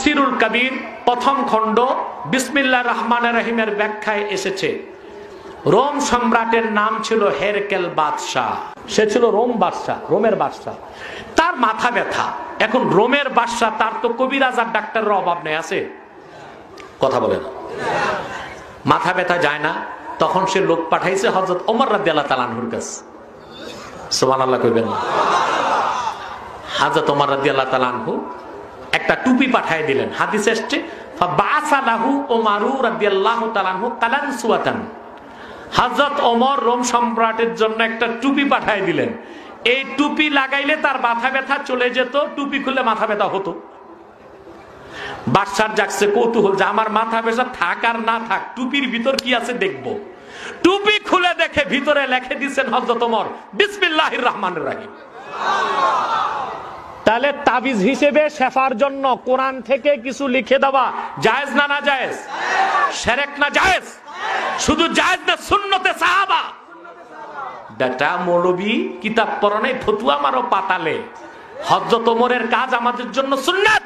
তাফসিরুল কবির প্রথম খণ্ড বিসমিল্লাহির রহমানির রহিমের ব্যাখ্যায় এসেছে, রোম সম্রাটের নাম ছিল হেরকেল বাদশাহ। সে ছিল রোম বাদশাহ, রোমের বাদশাহ। তার মাথা ব্যথা। এখন রোমের বাদশাহ, তার তো কবিরাজ আর ডাক্তারের অভাব নেই, আছে? কথা বলে না। মাথা ব্যথা যায় না, তখন সে লোক পাঠাইছে হযরত ওমর রাদিয়াল্লাহু তাআলা আনহুর কাছে। সুবহানাল্লাহ কইবেন না? হযরত ওমর রাদিয়াল্লাহু তাআলা আনহু একটা টুপি পাঠিয়ে দিলেন। হাদিসে আসছে ফাবাসা লাহু ওমর রাদিয়াল্লাহু তাআলা আনহু কালানসুয়াতান। হযরত ওমর রোম সম্রাটের জন্য একটা টুপি পাঠিয়ে দিলেন। এই টুপি লাগাইলে তার মাথা ব্যথা চলে যেত, টুপি খুলে মাথা ব্যথা হতো। বাদশার জাগছে কৌতূহল যে আমার মাথা ব্যথা থাক আর না থাক, টুপির ভিতর কি আছে দেখবো। টুপি খুলে দেখে ভিতরে লিখে দিয়েছেন হযরত ওমর বিসমিল্লাহির রহমানির রহিম। তাহলে তাবিজ হিসেবে শেফার জন্য কোরআন থেকে কিছু লিখে দেওয়া জায়েজ না না জায়েজ? শিরক না জায়েজ? শুধু জায়েজ না সুন্নতে সাহাবা। বেটা মৌলবী কিতাব পড়া নাই, ফতুয়া মারো পাতালে। হযরত ওমরের কাজ আমাদের জন্য সুন্নাত।